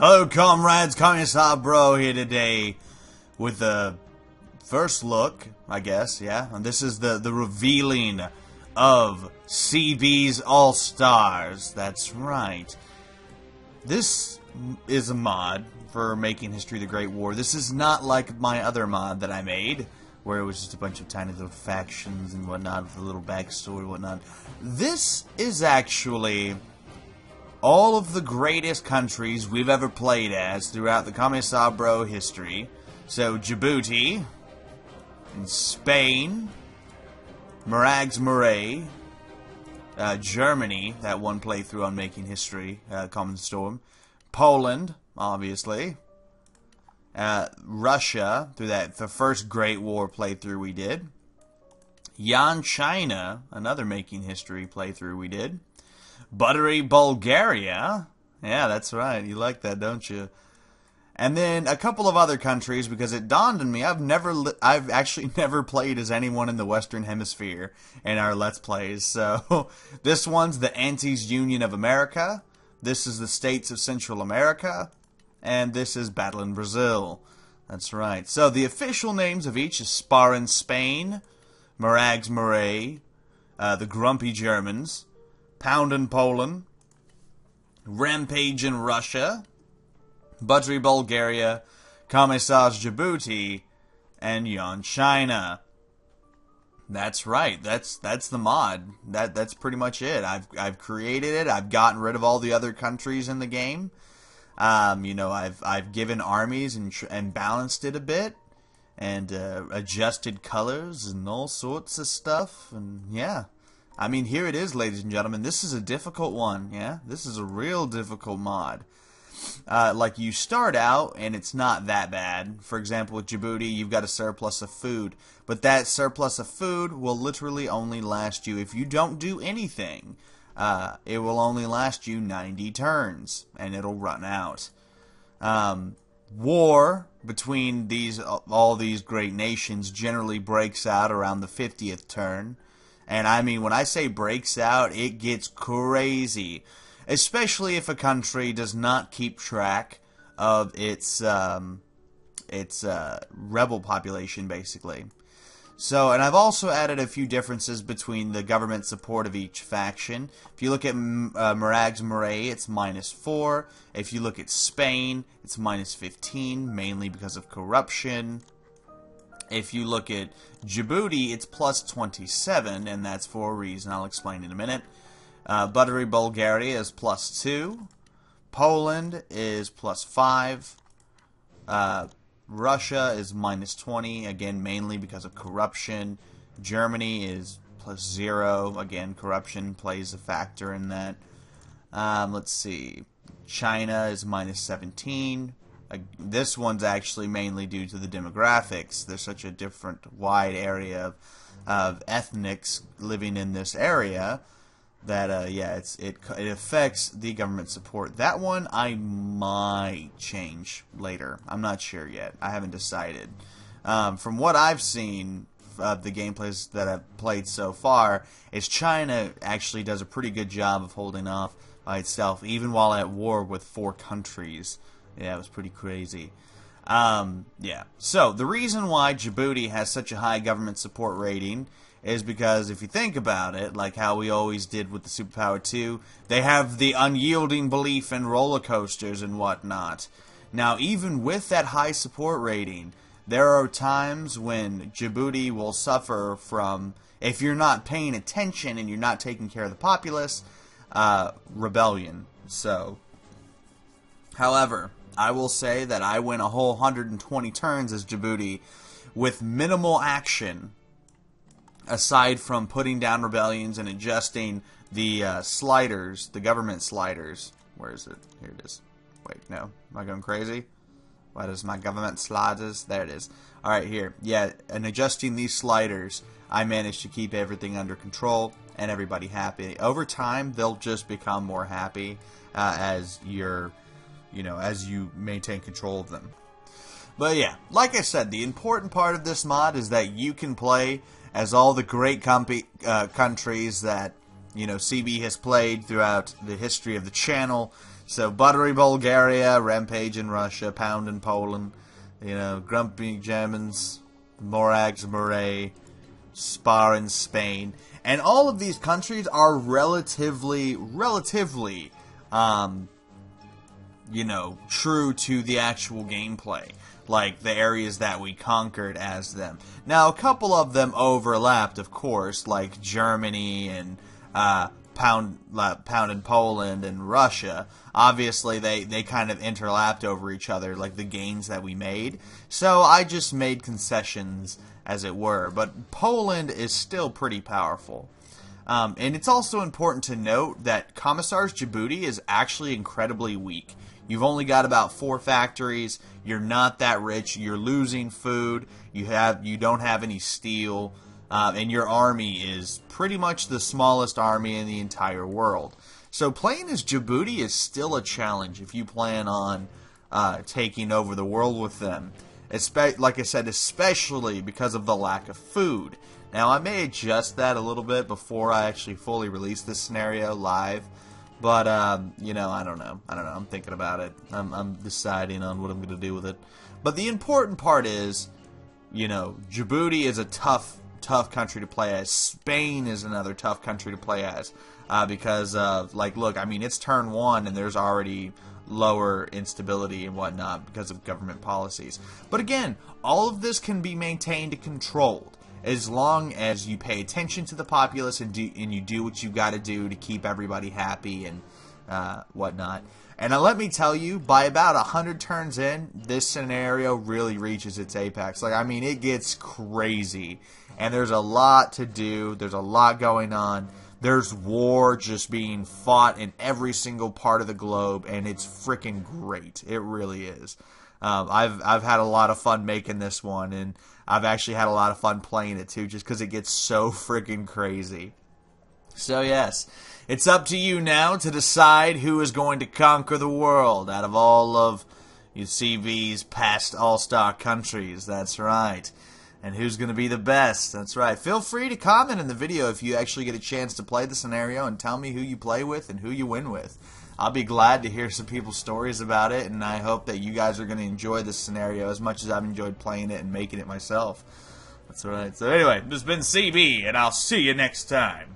Hello, comrades. Commissar Bro here today with the first look, I guess, yeah. And this is the revealing of CB's All-Stars. That's right. This is a mod for Making History the Great War. This is not like my other mod that I made, where it was just a bunch of tiny little factions and whatnot, with a little backstory and whatnot. This is actually all of the greatest countries we've ever played as throughout the Commissar Bro history. So, Djibouti, and Spain, Marags Marais, Germany, that one playthrough on Making History, Common Storm, Poland, obviously, Russia, through the first Great War playthrough we did, Yan China, another Making History playthrough we did, Buttery Bulgaria, yeah, that's right, you like that, don't you? And then a couple of other countries, because it dawned on me, I've actually never played as anyone in the Western Hemisphere in our Let's Plays. So, this one's the Antes Union of America, this is the States of Central America, and this is Battle in Brazil. That's right. So, the official names of each is Spar in Spain, Marags Marais, the Grumpy Germans, Pound in Poland, Rampage in Russia, Buttery Bulgaria, Commissar's Djibouti, and Yan China. That's right. That's the mod. That's pretty much it. I've created it. I've gotten rid of all the other countries in the game. You know, I've given armies and balanced it a bit, and adjusted colors and all sorts of stuff. And yeah, I mean, here it is, ladies and gentlemen. This is a difficult one. Yeah, this is a real difficult mod. Like, you start out, and it's not that bad. For example, with Djibouti, you've got a surplus of food. But that surplus of food will literally only last you, if you don't do anything, it will only last you 90 turns, and it'll run out. War between all these great nations generally breaks out around the 50th turn. And I mean, when I say breaks out, it gets crazy. Especially if a country does not keep track of its rebel population, basically. So, and I've also added a few differences between the government support of each faction. If you look at Marags Marais, it's -4. If you look at Spain, it's -15, mainly because of corruption. If you look at Djibouti, it's +27, and that's for a reason I'll explain in a minute. Buttery Bulgaria is +2. Poland is +5. Russia is -20, again, mainly because of corruption. Germany is +0. Again, corruption plays a factor in that. Let's see. China is -17. This one's actually mainly due to the demographics. There's such a different, wide area of ethnics living in this area that, yeah, it affects the government support. That one I might change later. I'm not sure yet. I haven't decided. From what I've seen of the gameplays that I've played so far, is China actually does a pretty good job of holding off by itself, even while at war with 4 countries. Yeah, it was pretty crazy. Yeah. So, the reason why Djibouti has such a high government support rating is because, if you think about it, like how we always did with the Superpower 2, they have the unyielding belief in roller coasters and whatnot. Now, even with that high support rating, there are times when Djibouti will suffer from, if you're not paying attention and you're not taking care of the populace, rebellion. So, however, I will say that I went a whole 120 turns as Djibouti with minimal action, aside from putting down rebellions and adjusting the sliders, the government sliders. Where is it? Here it is. Wait, no. Am I going crazy? What is my government sliders? There it is. Alright, here. Yeah, and adjusting these sliders, I managed to keep everything under control and everybody happy. Over time, they'll just become more happy as you're, as you maintain control of them. But yeah, like I said, the important part of this mod is that you can play as all the great countries that, CB has played throughout the history of the channel. So Buttery Bulgaria, Rampage in Russia, Pound in Poland, Grumpy Germans, Morags, Murray, Spar in Spain. And all of these countries are relatively, true to the actual gameplay. Like the areas that we conquered as them. Now, a couple of them overlapped, of course, like Germany and Pound in Poland and Russia. Obviously, they kind of interlapped over each other, like the gains that we made. So I just made concessions, as it were. But Poland is still pretty powerful. And it's also important to note that Commissar's Djibouti is actually incredibly weak. You've only got about 4 factories. You're not that rich. You're losing food. You don't have any steel. And your army is pretty much the smallest army in the entire world. So playing as Djibouti is still a challenge if you plan on taking over the world with them. Like I said, especially because of the lack of food. Now, I may adjust that a little bit before I actually fully release this scenario live. But, I don't know. I'm thinking about it. I'm deciding on what I'm going to do with it. But the important part is, Djibouti is a tough country to play as. Spain is another tough country to play as. Because of, look, it's turn 1 and there's already lower instability and whatnot because of government policies. But again, all of this can be maintained and controlled as long as you pay attention to the populace and you do what you got to do to keep everybody happy and whatnot. And let me tell you, by about 100 turns in, this scenario really reaches its apex. It gets crazy. And there's a lot to do. There's a lot going on. There's war just being fought in every single part of the globe, and it's freaking great. It really is. I've had a lot of fun making this one, and I've actually had a lot of fun playing it too, just because it gets so freaking crazy. So yes, it's up to you now to decide who is going to conquer the world out of all of UCV's past all-star countries. That's right. And who's going to be the best? That's right. Feel free to comment in the video if you actually get a chance to play the scenario and tell me who you play with and who you win with. I'll be glad to hear some people's stories about it, and I hope that you guys are going to enjoy this scenario as much as I've enjoyed playing it and making it myself. That's right. So anyway, this has been CB, and I'll see you next time.